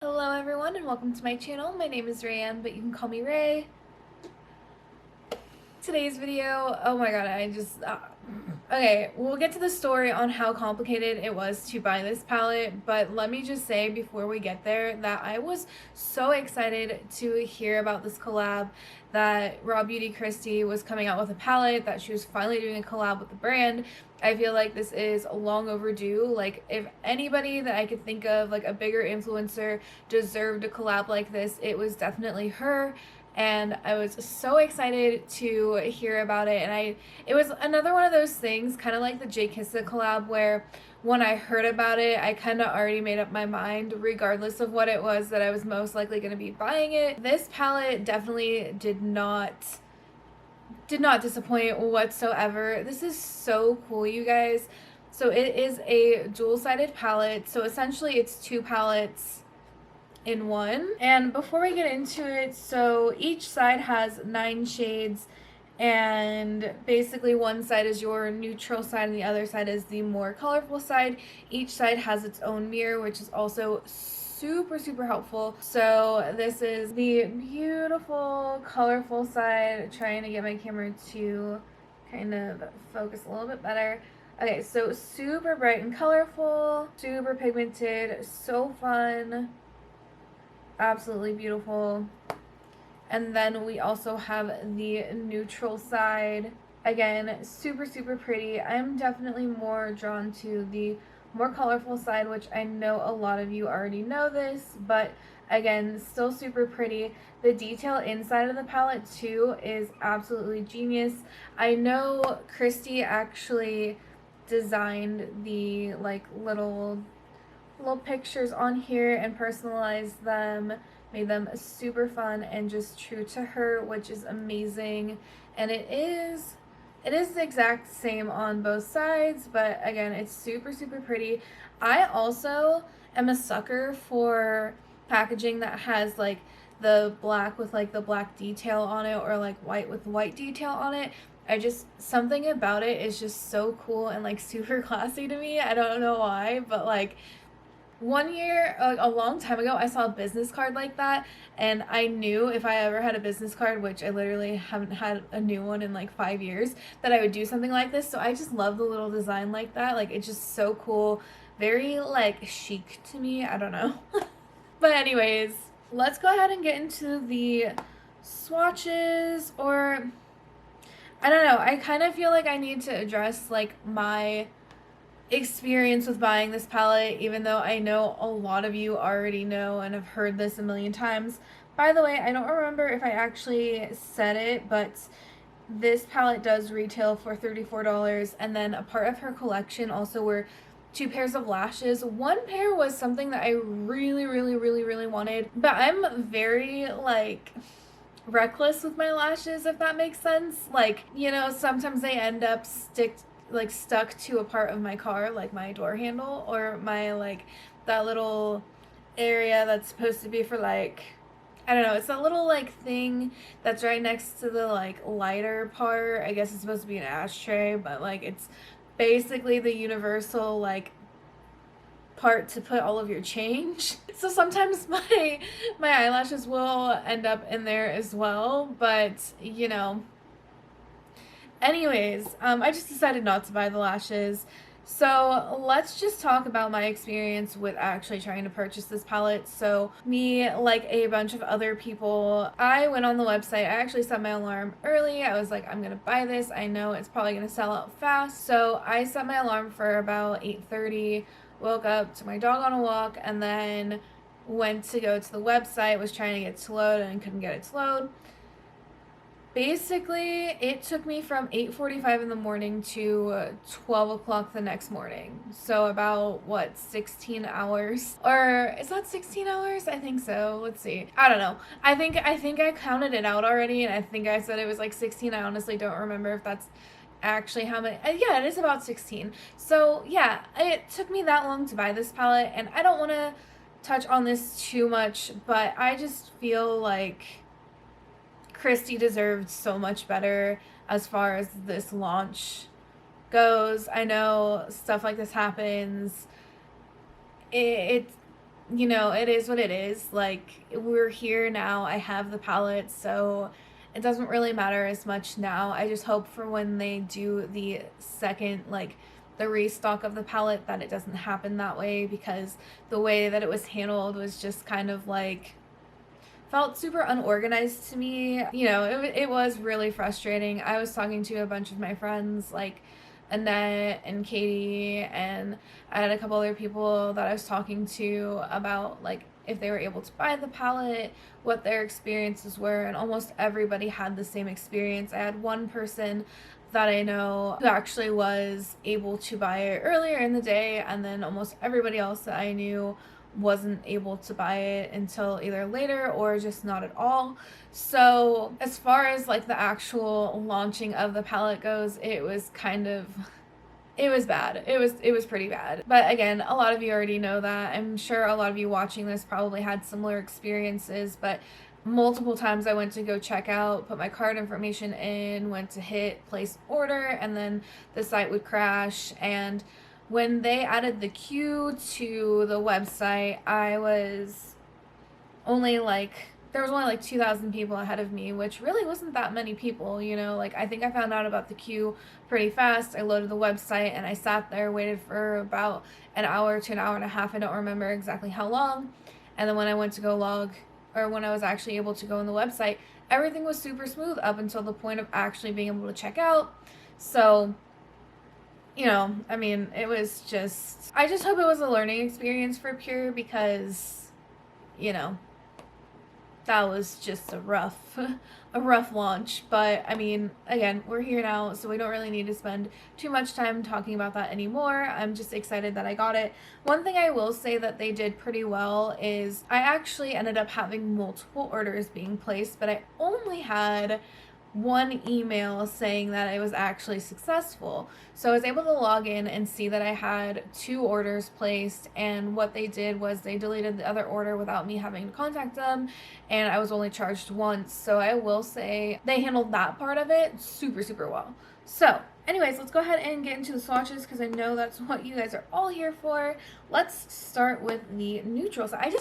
Hello everyone and welcome to my channel. My name is Raeann, but you can call me Ray. Today's video, oh my god, okay, we'll get to the story on how complicated it was to buy this palette, but let me just say before we get there that I was so excited to hear about this collab, that RAWBEAUTYKRISTI was coming out with a palette, that she was finally doing a collab with the brand. I feel like this is long overdue. Like, if anybody that I could think of, like a bigger influencer, deserved a collab like this, it was definitely her. And I was so excited to hear about it. And it was another one of those things, kind of like the J Kissa collab, where when I heard about it, I kind of already made up my mind, regardless of what it was, that I was most likely going to be buying it. This palette definitely did not disappoint whatsoever. This is so cool, you guys. So it is a dual-sided palette. So essentially it's two palettes in one. And before we get into it, so each side has 9 shades, and basically one side is your neutral side and the other side is the more colorful side. Each side has its own mirror, which is also super helpful. So this is the beautiful colorful side. Trying to get my camera to kind of focus a little bit better. Okay, so super bright and colorful, super pigmented, so fun, absolutely beautiful. And then we also have the neutral side. Again, super pretty. I'm definitely more drawn to the more colorful side, which I know a lot of you already know this, but again, still super pretty. The detail inside of the palette too is absolutely genius. I know Christy actually designed the like little pictures on here and personalized them, made them super fun and just true to her, which is amazing. And it is the exact same on both sides, but again, it's super pretty. I also am a sucker for packaging that has like the black with like the black detail on it, or like white with white detail on it. Something about it is just so cool and like super classy to me. I don't know why, but like one year, a long time ago, I saw a business card like that, and I knew if I ever had a business card, which I literally haven't had a new one in like 5 years, that I would do something like this. So I just love the little design like that. Like, it's just so cool. Very like chic to me. I don't know. But anyways, let's go ahead and get into the swatches, or I don't know. I kind of feel like I need to address like my experience with buying this palette, even though I know a lot of you already know and have heard this a million times. By the way, I don't remember if I actually said it, but this palette does retail for $34, and then a part of her collection also were 2 pairs of lashes. One pair was something that I really wanted, but I'm very like reckless with my lashes, if that makes sense. Like, you know, sometimes they end up stuck to a part of my car, like my door handle, or my like that little area that's supposed to be for like, I don't know, it's that little like thing that's right next to the like lighter part. I guess it's supposed to be an ashtray, but like it's basically the universal like part to put all of your change. So sometimes my eyelashes will end up in there as well, but you know. Anyways, I just decided not to buy the lashes. So let's just talk about my experience with actually trying to purchase this palette. So me, like a bunch of other people, I went on the website. I actually set my alarm early. I was like, I'm gonna buy this. I know it's probably gonna sell out fast. So I set my alarm for about 8:30, woke up, took my dog on a walk, and then went to go to the website, was trying to get it to load and couldn't get it to load. Basically, it took me from 8:45 in the morning to 12 o'clock the next morning. So about, what, 16 hours? Or is that 16 hours? I think so. Let's see. I don't know. I think I counted it out already, and I think I said it was like 16. I honestly don't remember if that's actually how many. Yeah, it is about 16. So yeah, it took me that long to buy this palette, and I don't want to touch on this too much, but I just feel like Christy deserved so much better as far as this launch goes. I know stuff like this happens. It you know, it is what it is. Like, we're here now. I have the palette, so it doesn't really matter as much now. I just hope for when they do the second, like, the restock of the palette, that it doesn't happen that way, because the way that it was handled was just kind of like, felt super unorganized to me. You know, it was really frustrating. I was talking to a bunch of my friends, like Annette and Katie, and I had a couple other people that I was talking to about, like, if they were able to buy the palette, what their experiences were, and almost everybody had the same experience. I had one person that I know who actually was able to buy it earlier in the day, and then almost everybody else that I knew wasn't able to buy it until either later or just not at all. So as far as like the actual launching of the palette goes, it was kind of, it was bad. It was pretty bad. But again, a lot of you already know that. I'm sure a lot of you watching this probably had similar experiences, but multiple times I went to go check out, put my card information in, went to hit place order, and then the site would crash. And when they added the queue to the website, there was only like 2,000 people ahead of me, which really wasn't that many people, you know. Like, I think I found out about the queue pretty fast. I loaded the website and I sat there, waited for about an hour to an hour and a half. I don't remember exactly how long. And then when I went to go when I was actually able to go on the website, everything was super smooth up until the point of actually being able to check out. So, you know, I mean, it was just, I just hope it was a learning experience for PUR, because, you know, that was just a rough launch. But I mean, again, we're here now, so we don't really need to spend too much time talking about that anymore. I'm just excited that I got it. One thing I will say that they did pretty well is I actually ended up having multiple orders being placed, but I only had one email saying that it was actually successful. So I was able to log in and see that I had 2 orders placed, and what they did was they deleted the other order without me having to contact them, and I was only charged once. So I will say they handled that part of it super, super well. So anyways, let's go ahead and get into the swatches, because I know that's what you guys are all here for. Let's start with the neutral side.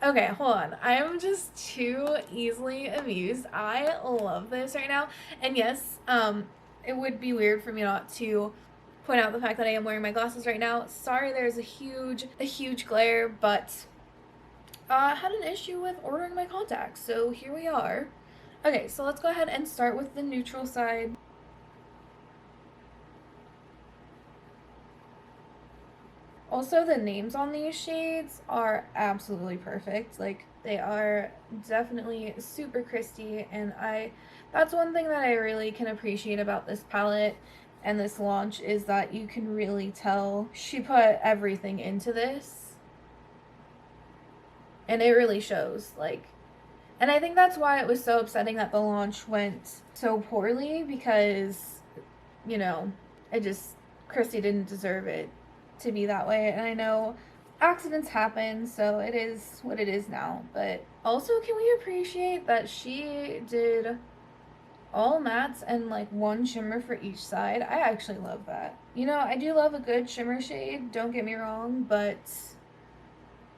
Okay, hold on. I am just too easily amused. I love this right now. And yes, it would be weird for me not to point out the fact that I am wearing my glasses right now. Sorry, there's a huge glare, but I had an issue with ordering my contacts, so here we are. Okay, so let's go ahead and start with the neutral side. Also, the names on these shades are absolutely perfect. Like, they are definitely super Christy, and that's one thing that I really can appreciate about this palette and this launch, is that you can really tell she put everything into this, and it really shows. Like, and I think that's why it was so upsetting that the launch went so poorly, because, you know, Christy didn't deserve it to be that way. And I know accidents happen, so it is what it is now. But also, can we appreciate that she did all mattes and like one shimmer for each side? I actually love that. You know, I do love a good shimmer shade, don't get me wrong, but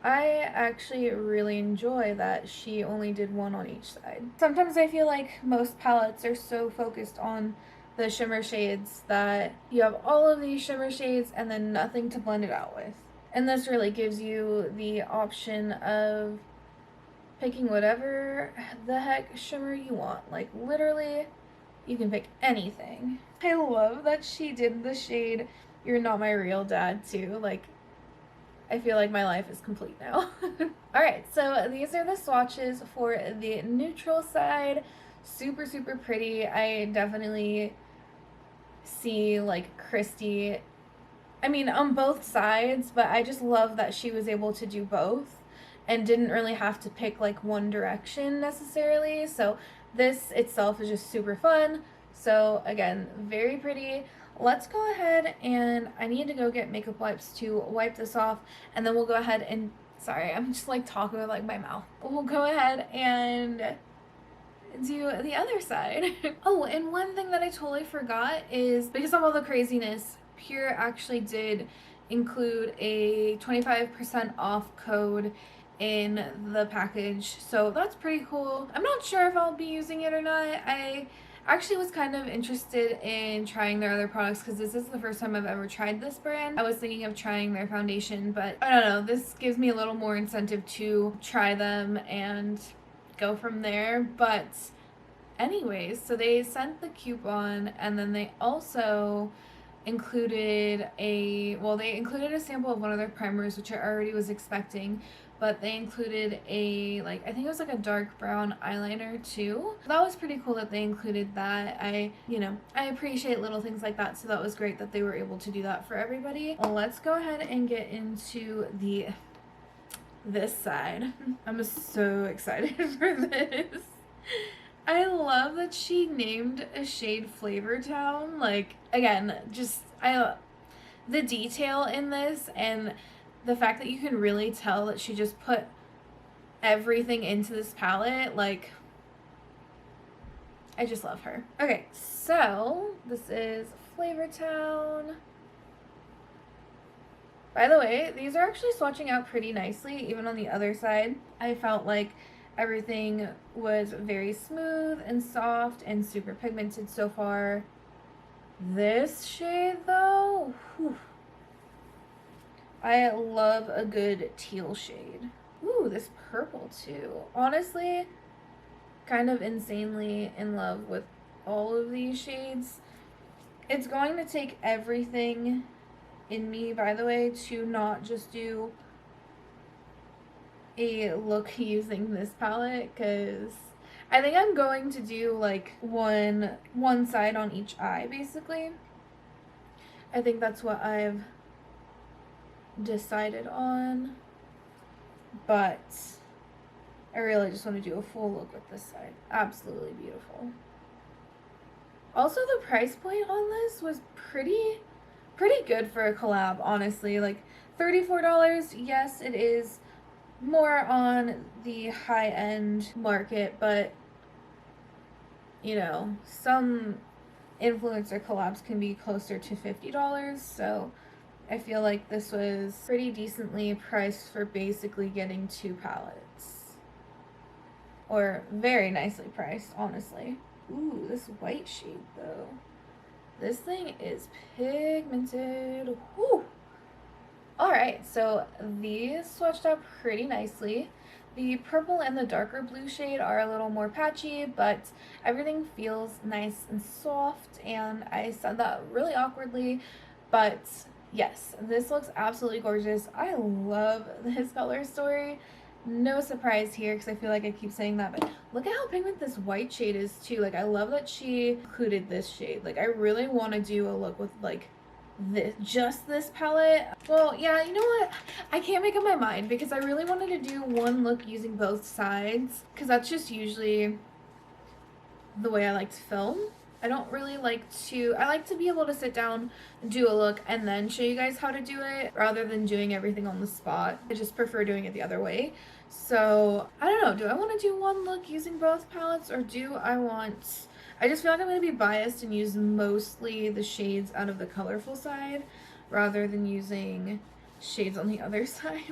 I actually really enjoy that she only did one on each side. Sometimes I feel like most palettes are so focused on the shimmer shades that you have all of these shimmer shades and then nothing to blend it out with. And this really gives you the option of picking whatever the heck shimmer you want. Like, literally, you can pick anything. I love that she did the shade You're Not My Real Dad too. Like, I feel like my life is complete now. Alright, so these are the swatches for the neutral side. Super, super pretty. I definitely see like Christy, I mean, on both sides, but I just love that she was able to do both and didn't really have to pick like one direction necessarily. So this itself is just super fun. So again, very pretty. Let's go ahead, and I need to go get makeup wipes to wipe this off, and then we'll go ahead and, sorry, I'm just like talking with like my mouth. We'll go ahead and do the other side. Oh, and one thing that I totally forgot is, because of all the craziness, PUR actually did include a 25% off code in the package, so that's pretty cool. I'm not sure if I'll be using it or not. I actually was kind of interested in trying their other products because this is the first time I've ever tried this brand. I was thinking of trying their foundation, but I don't know, this gives me a little more incentive to try them and go from there. But anyways, so they sent the coupon, and then they also included they included a sample of one of their primers, which I already was expecting, but they included a, like, I think it was like a dark brown eyeliner too. That was pretty cool that they included that. I appreciate little things like that, so that was great that they were able to do that for everybody. Let's go ahead and get into this side. I'm so excited for this. I love that she named a shade Flavor Town. Like, again, just the detail in this, and the fact that you can really tell that she just put everything into this palette. Like, I just love her. Okay, so this is Flavor Town. By the way, these are actually swatching out pretty nicely. Even on the other side, I felt like everything was very smooth and soft and super pigmented so far. This shade though, whew, I love a good teal shade. Ooh, this purple too. Honestly, kind of insanely in love with all of these shades. It's going to take everything in me, by the way, to not just do a look using this palette, because I think I'm going to do like one side on each eye, basically. I think that's what I've decided on, but I really just want to do a full look with this side. Absolutely beautiful. Also, the price point on this was pretty good for a collab, honestly. Like $34, yes, it is more on the high-end market, but you know, some influencer collabs can be closer to $50, so I feel like this was pretty decently priced for basically getting 2 palettes. Or very nicely priced, honestly. Ooh, this white shade though. This thing is pigmented. Whew. Alright, so these swatched out pretty nicely. The purple and the darker blue shade are a little more patchy, but everything feels nice and soft, and I said that really awkwardly, but yes, this looks absolutely gorgeous. I love this color story. No surprise here, because I feel like I keep saying that, but look at how pigmented this white shade is too. Like, I love that she included this shade. Like, I really want to do a look with like just this palette. Well, yeah, you know what, I can't make up my mind, because I really wanted to do one look using both sides, because that's just usually the way I like to film. I don't really like to, I like to be able to sit down, do a look, and then show you guys how to do it, rather than doing everything on the spot. I just prefer doing it the other way. So I don't know, do I want to do one look using both palettes, or do I want, I just feel like I'm going to be biased and use mostly the shades out of the colorful side rather than using shades on the other side.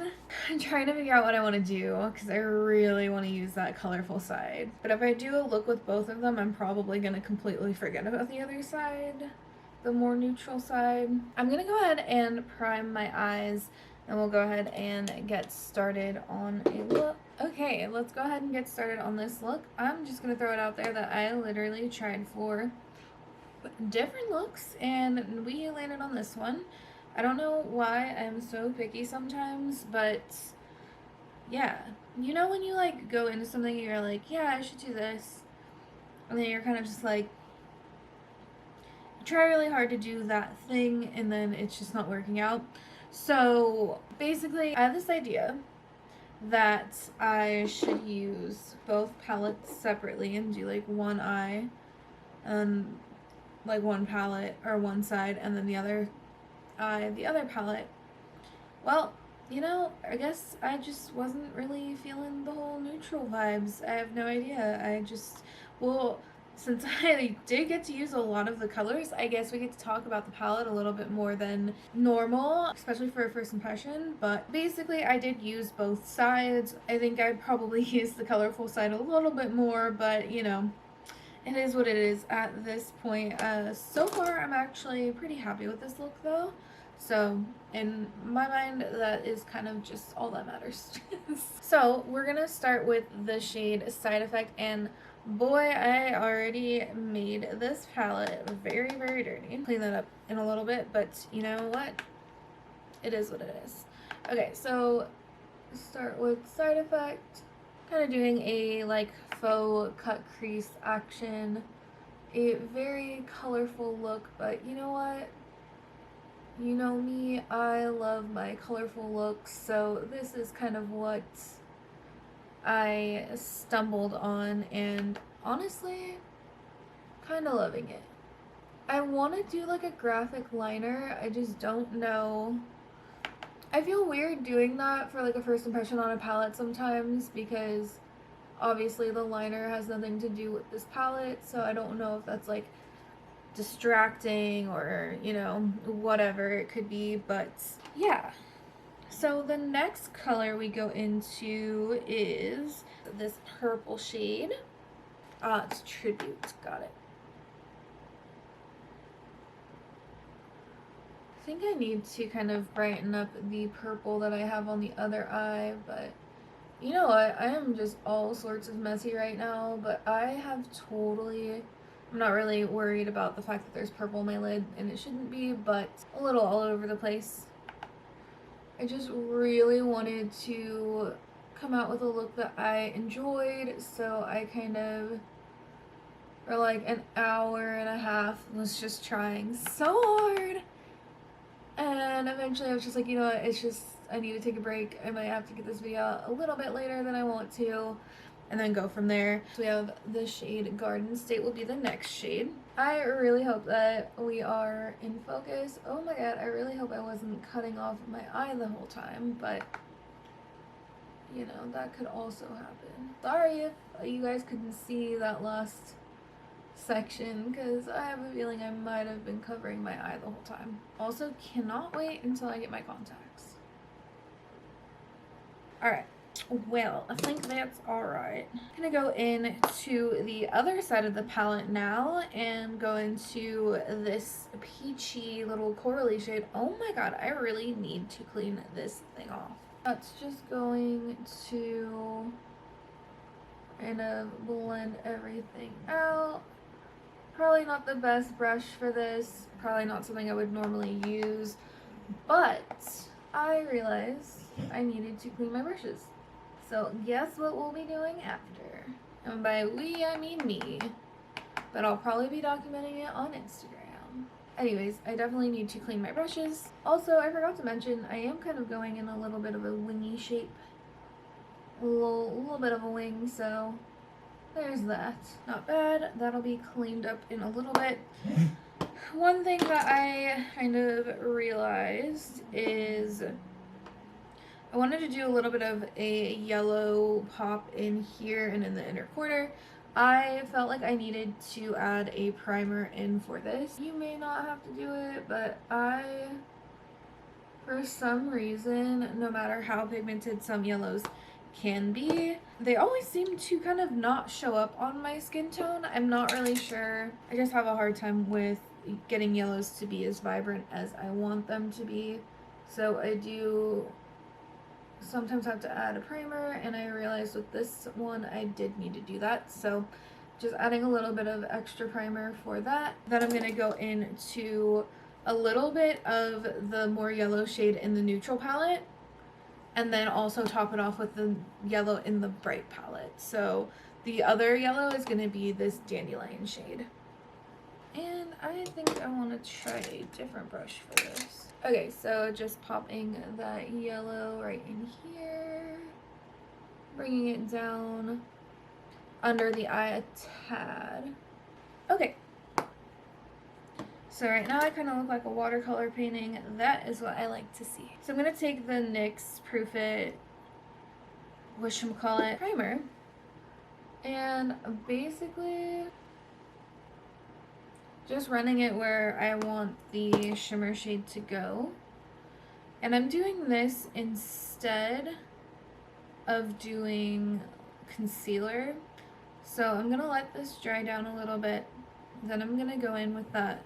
I'm trying to figure out what I want to do, because I really want to use that colorful side. But if I do a look with both of them, I'm probably going to completely forget about the other side, the more neutral side. I'm going to go ahead and prime my eyes, and we'll go ahead and get started on a look. Okay, let's go ahead and get started on this look. I'm just going to throw it out there that I literally tried 4 different looks, and we landed on this one. I don't know why I'm so picky sometimes, but yeah. You know when you like go into something and you're like, yeah, I should do this, and then you're kind of just like, you try really hard to do that thing, and then it's just not working out. So basically, I have this idea that I should use both palettes separately and do like one eye and like one palette, or one side, and then the other eye, the other palette. Well, you know, I guess I just wasn't really feeling the whole neutral vibes. I have no idea. I just, well, since I did get to use a lot of the colors, I guess we get to talk about the palette a little bit more than normal, especially for a first impression. But basically, I did use both sides. I think I probably used the colorful side a little bit more, but you know, it is what it is at this point. So far, I'm actually pretty happy with this look though. So in my mind, that is kind of just all that matters. So we're gonna start with the shade Side Effect, and boy, I already made this palette very, very dirty. Clean that up in a little bit, but you know what? It is what it is. Okay, so start with Side Effect. Kind of doing a like faux cut crease action. A very colorful look, but you know what? You know me, I love my colorful looks, so this is kind of what I stumbled on, and honestly, kind of loving it. I want to do like a graphic liner, I just don't know. I feel weird doing that for like a first impression on a palette sometimes, because obviously the liner has nothing to do with this palette, so I don't know if that's like distracting or, you know, whatever it could be, but yeah. So the next color we go into is this purple shade. It's Tribute, got it. I think I need to kind of brighten up the purple that I have on the other eye, but you know what? I am just all sorts of messy right now, but I have totally... I'm not really worried about the fact that there's purple on my lid, and it shouldn't be, but a little all over the place. I just really wanted to come out with a look that I enjoyed, so I kind of, for like an hour and a half, was just trying so hard. And eventually I was just like, you know what, it's just, I need to take a break. I might have to get this video out a little bit later than I want to, and then go from there. So we have the shade Garden State will be the next shade. I really hope that we are in focus. Oh my god, I really hope I wasn't cutting off my eye the whole time, but you know, that could also happen. Sorry if you guys couldn't see that last section, because I have a feeling I might have been covering my eye the whole time. Also, cannot wait until I get my contacts. Alright. Well, I think that's alright. I'm gonna go into the other side of the palette now and go into this peachy little corally shade. Oh my god, I really need to clean this thing off. That's just going to kind of blend everything out. Probably not the best brush for this. Probably not something I would normally use, but I realized I needed to clean my brushes. So guess what we'll be doing after? And by we, I mean me. But I'll probably be documenting it on Instagram. Anyways, I definitely need to clean my brushes. Also, I forgot to mention, I am kind of going in a little bit of a wingy shape. A little bit of a wing, so there's that. Not bad. That'll be cleaned up in a little bit. One thing that I kind of realized is I wanted to do a little bit of a yellow pop in here and in the inner corner. I felt like I needed to add a primer in for this. You may not have to do it, but for some reason, no matter how pigmented some yellows can be, they always seem to kind of not show up on my skin tone. I'm not really sure. I just have a hard time with getting yellows to be as vibrant as I want them to be. So I do sometimes have to add a primer, and I realized with this one I did need to do that, so just adding a little bit of extra primer for that. Then I'm going to go into a little bit of the more yellow shade in the neutral palette, and then also top it off with the yellow in the bright palette. So the other yellow is going to be this dandelion shade. And I think I want to try a different brush for this. Okay, so just popping that yellow right in here, bringing it down under the eye a tad. Okay, so right now I kind of look like a watercolor painting. That is what I like to see. So I'm going to take the NYX Proof It whatchamacallit primer, and basically just running it where I want the shimmer shade to go. And I'm doing this instead of doing concealer. So I'm gonna let this dry down a little bit. Then I'm gonna go in with that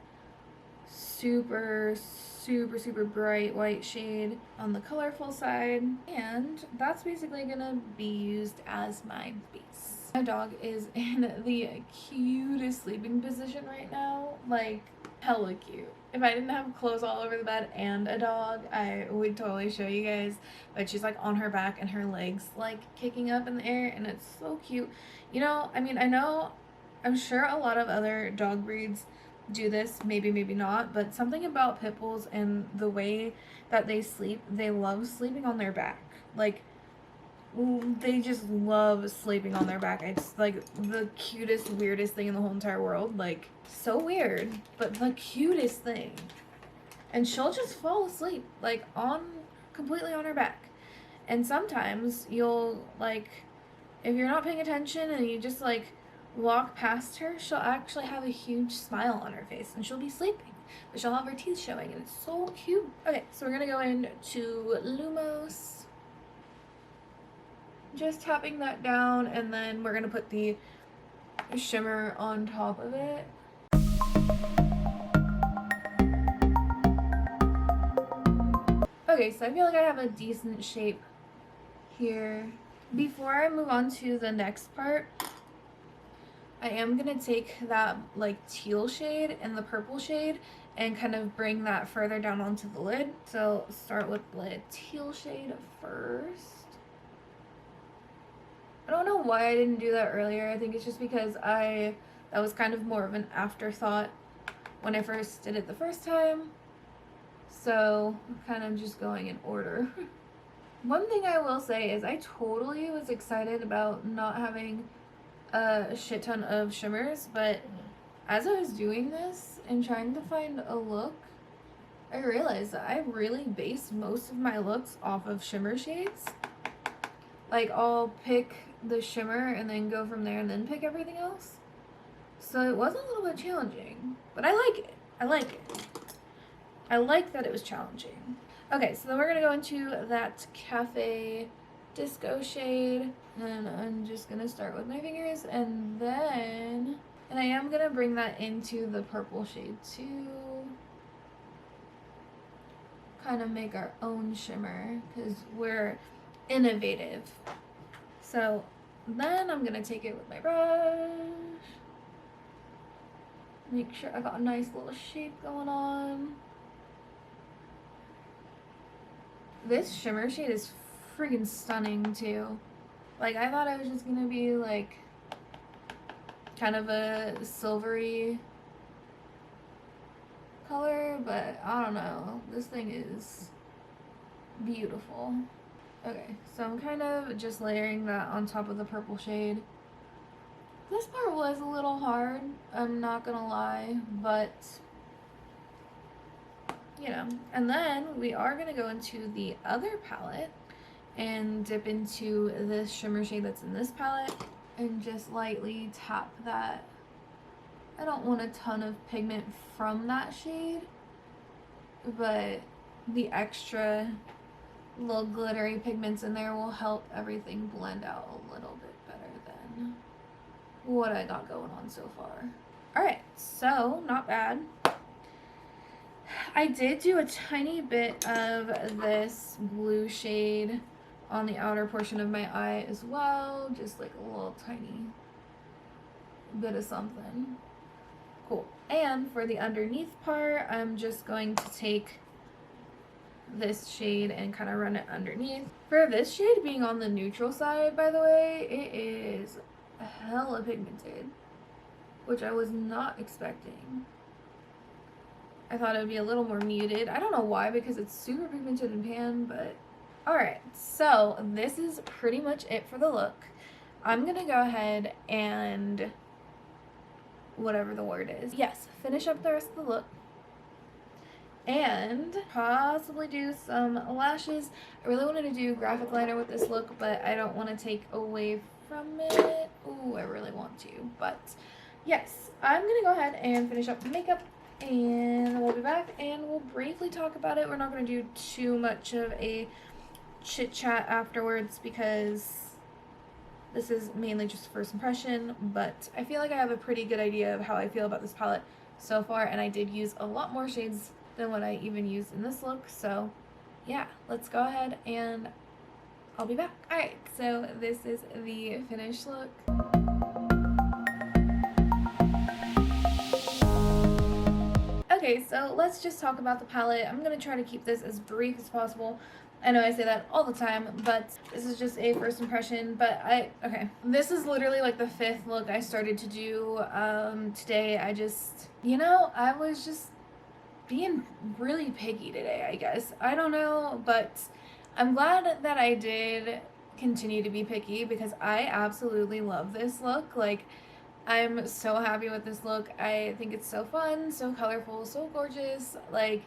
super bright white shade on the colorful side. And that's basically gonna be used as my base. My dog is in the cutest sleeping position right now. Like, hella cute. If I didn't have clothes all over the bed and a dog, I would totally show you guys. But she's like on her back and her legs like kicking up in the air, and it's so cute. You know, I mean, I'm sure a lot of other dog breeds do this, maybe not, but something about pit bulls and the way that they sleep, they love sleeping on their back. Like, they just love sleeping on their back. It's like the cutest, weirdest thing in the whole entire world. Like, so weird, but the cutest thing. And she'll just fall asleep, like, completely on her back. And sometimes you'll, like, if you're not paying attention and you just, like, walk past her, she'll actually have a huge smile on her face, and she'll be sleeping, but she'll have her teeth showing, and it's so cute. Okay, so we're gonna go into Lumos. Just tapping that down, and then we're gonna put the shimmer on top of it. Okay, so I feel like I have a decent shape here. Before I move on to the next part, I am gonna take that like teal shade and the purple shade and kind of bring that further down onto the lid. So start with the teal shade first. I don't know why I didn't do that earlier. I think it's just because that was kind of more of an afterthought when I first did it the first time. So I'm kind of just going in order. One thing I will say is I totally was excited about not having a shit ton of shimmers, but as I was doing this and trying to find a look, I realized that I really base most of my looks off of shimmer shades. Like, I'll pick the shimmer and then go from there and then pick everything else. So it was a little bit challenging, but I like it. I like it. I like that it was challenging. Okay, so then we're gonna go into that Cafe Disco shade, and I'm just gonna start with my fingers, and I am gonna bring that into the purple shade too. Kind of make our own shimmer, because we're innovative. So then I'm gonna take it with my brush, make sure I got a nice little shape going on. This shimmer shade is freaking stunning too. Like, I thought it was just gonna be like kind of a silvery color, but I don't know, this thing is beautiful. Okay, so I'm kind of just layering that on top of the purple shade. This part was a little hard, I'm not gonna lie, but you know. And then we are gonna go into the other palette and dip into this shimmer shade that's in this palette and just lightly tap that. I don't want a ton of pigment from that shade, but the extra little glittery pigments in there will help everything blend out a little bit better than what I got going on so far. Alright, so not bad. I did do a tiny bit of this blue shade on the outer portion of my eye as well, just like a little tiny bit of something. Cool. And for the underneath part, I'm just going to take this shade and kind of run it underneath. For this shade being on the neutral side, by the way, it is hella pigmented, which I was not expecting. I thought it would be a little more muted. I don't know why, because it's super pigmented in pan, but alright, so this is pretty much it for the look. I'm gonna go ahead and whatever the word is. Yes, finish up the rest of the look. And possibly do some lashes. I really wanted to do graphic liner with this look, but I don't want to take away from it. Ooh, I really want to, but yes, I'm gonna go ahead and finish up the makeup, and we'll be back and we'll briefly talk about it. We're not gonna do too much of a chit chat afterwards because this is mainly just first impression, but I feel like I have a pretty good idea of how I feel about this palette so far, and I did use a lot more shades than what I even used in this look, so yeah, let's go ahead and I'll be back. Alright, so this is the finished look. Okay, so let's just talk about the palette. I'm going to try to keep this as brief as possible. I know I say that all the time, but this is just a first impression. But okay, this is literally like the 5th look I started to do today. I just, I was just being really picky today, I guess. I don't know, but I'm glad that I did continue to be picky because I absolutely love this look. Like, I'm so happy with this look. I think it's so fun, so colorful, so gorgeous. Like,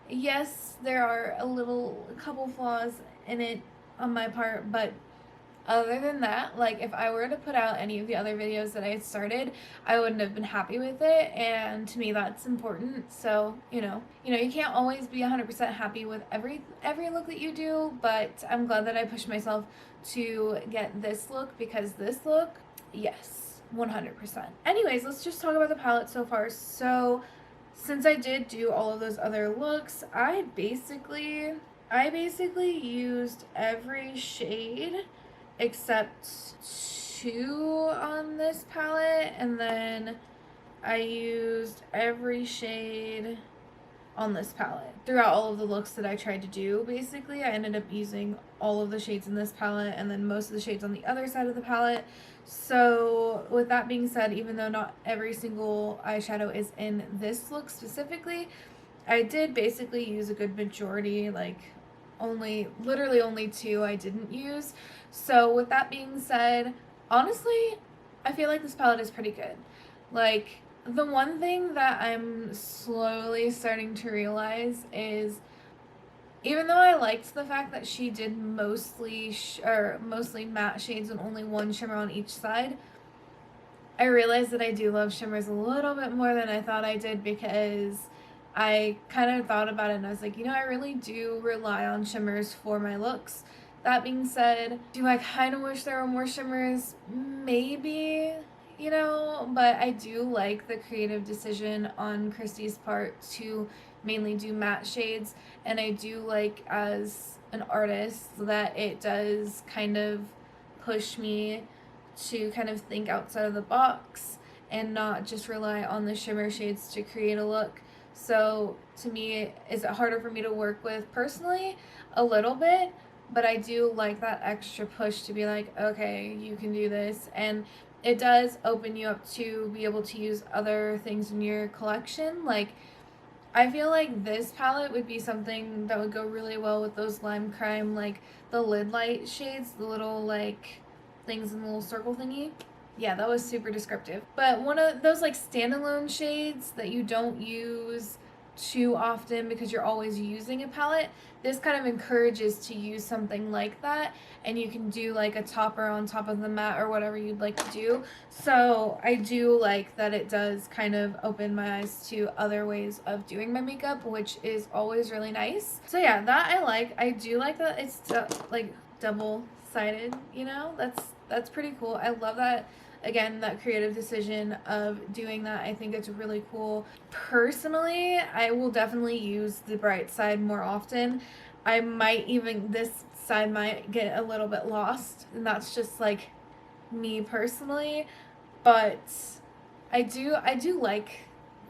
yes, there are a couple flaws in it on my part, but other than that, like, if I were to put out any of the other videos that I had started, I wouldn't have been happy with it, and to me that's important. So, you can't always be 100% happy with every look that you do, but I'm glad that I pushed myself to get this look because this look, yes. 100%. Anyways, let's just talk about the palette so far. So, since I did do all of those other looks, I basically used every shade except 2 on this palette, and then I used every shade on this palette. Throughout all of the looks that I tried to do, basically, I ended up using all of the shades in this palette and then most of the shades on the other side of the palette. So with that being said, even though not every single eyeshadow is in this look specifically, I did basically use a good majority, like literally only 2 I didn't use. So with that being said, honestly, I feel like this palette is pretty good. Like, the one thing that I'm slowly starting to realize is, even though I liked the fact that she did mostly matte shades and only 1 shimmer on each side, I realized that I do love shimmers a little bit more than I thought I did, because I kind of thought about it and I was like, I really do rely on shimmers for my looks. That being said, do I kind of wish there were more shimmers? Maybe. But I do like the creative decision on Kristi's part to mainly do matte shades, and I do like, as an artist, that it does kind of push me to kind of think outside of the box and not just rely on the shimmer shades to create a look. So to me, is it harder for me to work with personally? A little bit, but I do like that extra push to be like, okay, you can do this, and it does open you up to be able to use other things in your collection. Like, I feel like this palette would be something that would go really well with those lime crime, like the lid light shades, the little like things in the little circle thingy. Yeah, that was super descriptive. But one of those like standalone shades that you don't use too often because you're always using a palette, this kind of encourages to use something like that, and you can do like a topper on top of the matte or whatever you'd like to do. So I do like that it does kind of open my eyes to other ways of doing my makeup, which is always really nice. So yeah, that I like. I do like that it's like double-sided, that's pretty cool. I love that. Again, that creative decision of doing that, I think it's really cool. Personally, I will definitely use the bright side more often. I might even, this side might get a little bit lost, and that's just like me personally, but I do like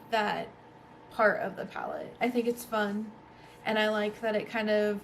that part of the palette. I think it's fun, and I like that it kind of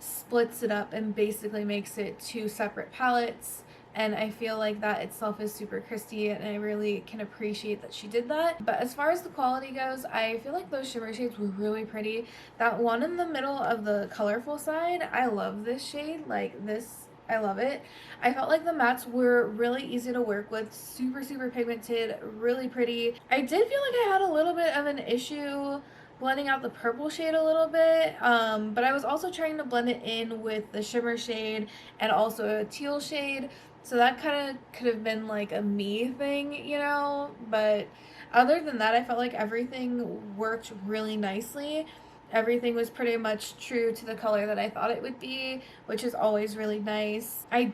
splits it up and basically makes it 2 separate palettes. And I feel like that itself is super Kristi, and I really can appreciate that she did that. But as far as the quality goes, I feel like those shimmer shades were really pretty. That one in the middle of the colorful side, I love this shade. Like this, I love it. I felt like the mattes were really easy to work with, super, super pigmented, really pretty. I did feel like I had a little bit of an issue blending out the purple shade a little bit, but I was also trying to blend it in with the shimmer shade and also a teal shade. So that kind of could have been like a me thing, you know, but other than that, I felt like everything worked really nicely. Everything was pretty much true to the color that I thought it would be, which is always really nice. I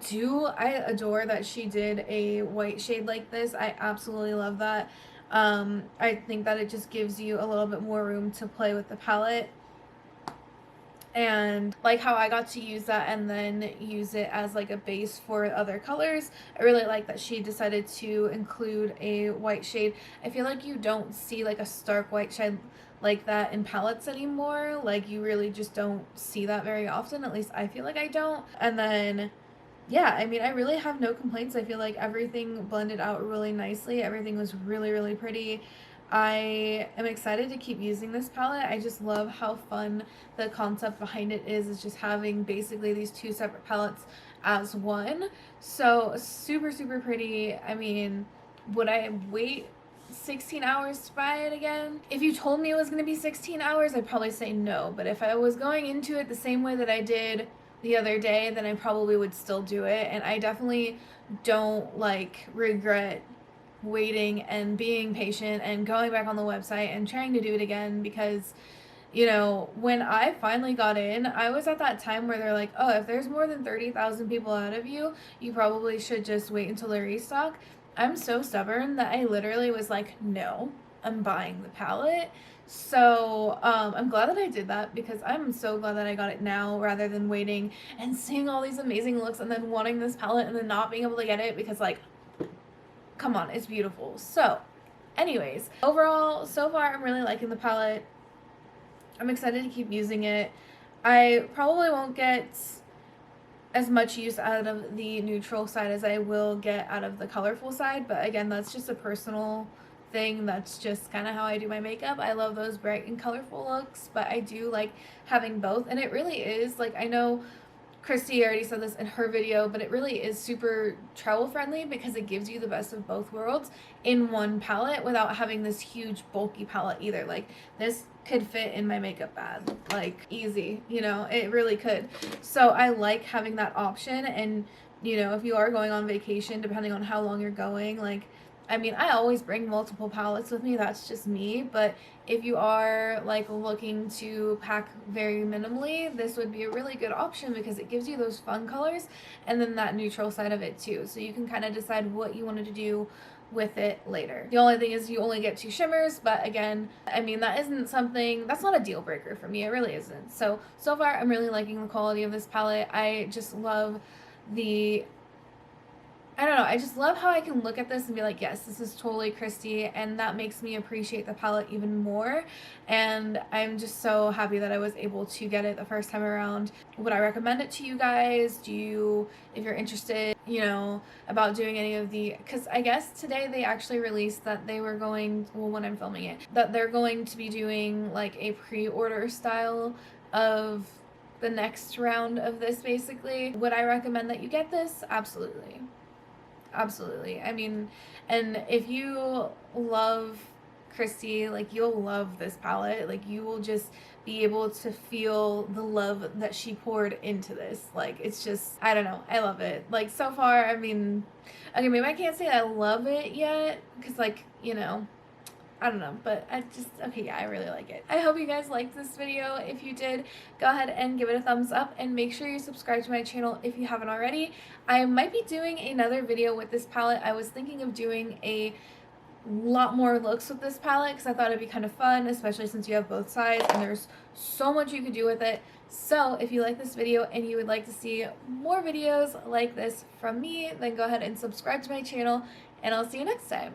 adore that she did a white shade like this. I absolutely love that. I think that it just gives you a little bit more room to play with the palette. And like how I got to use that and then use it as like a base for other colors. I really like that she decided to include a white shade. I feel like you don't see like a stark white shade like that in palettes anymore. Like you really just don't see that very often. At least I feel like I don't. And then yeah, I mean, I really have no complaints. I feel like everything blended out really nicely. Everything was really, really pretty. I am excited to keep using this palette. I just love how fun the concept behind it is just having basically these two separate palettes as one. So super, super pretty. I mean, would I wait 16 hours to buy it again? If you told me it was going to be 16 hours, I'd probably say no. But if I was going into it the same way that I did the other day, then I probably would still do it. And I definitely don't like regret waiting and being patient and going back on the website and trying to do it again, because you know, when I finally got in, I was at that time where they're like, oh, if there's more than 30,000 people out of you, you probably should just wait until they restock. I'm so stubborn that I literally was like, no, I'm buying the palette. So I'm glad that I did that, because I'm so glad that I got it now rather than waiting and seeing all these amazing looks and then wanting this palette and then not being able to get it, because like, come on, it's beautiful. So anyways, overall, so far I'm really liking the palette. I'm excited to keep using it. I probably won't get as much use out of the neutral side as I will get out of the colorful side, but again, that's just a personal thing. That's just kind of how I do my makeup. I love those bright and colorful looks, but I do like having both, and it really is, like, I know Christy already said this in her video, but it really is super travel friendly because it gives you the best of both worlds in one palette without having this huge bulky palette either. Like, this could fit in my makeup bag, like, easy, you know, it really could. So I like having that option. And you know, if you are going on vacation, depending on how long you're going, like, I mean, I always bring multiple palettes with me, that's just me, but if you are like looking to pack very minimally, this would be a really good option because it gives you those fun colors and then that neutral side of it too. So you can kind of decide what you wanted to do with it later. The only thing is you only get 2 shimmers, but again, I mean, that isn't something, that's not a deal breaker for me, it really isn't. So far I'm really liking the quality of this palette. I just love I don't know, I just love how I can look at this and be like, yes, this is totally Christy, and that makes me appreciate the palette even more. And I'm just so happy that I was able to get it the first time around. Would I recommend it to you guys? If you're interested, you know, about doing any of because I guess today they actually released that they were going, well, when I'm filming it, that they're going to be doing like a pre-order style of the next round of this, basically. Would I recommend that you get this? Absolutely. Absolutely. I mean, and if you love Christy, like, you'll love this palette. Like, you will just be able to feel the love that she poured into this. Like, it's just, I don't know, I love it. Like, so far, I mean, okay, maybe I can't say I love it yet, because, like, you know, I don't know, but okay, yeah, I really like it. I hope you guys liked this video. If you did, go ahead and give it a thumbs up, and make sure you subscribe to my channel if you haven't already. I might be doing another video with this palette. I was thinking of doing a lot more looks with this palette because I thought it'd be kind of fun, especially since you have both sides and there's so much you could do with it. So if you like this video and you would like to see more videos like this from me, then go ahead and subscribe to my channel, and I'll see you next time.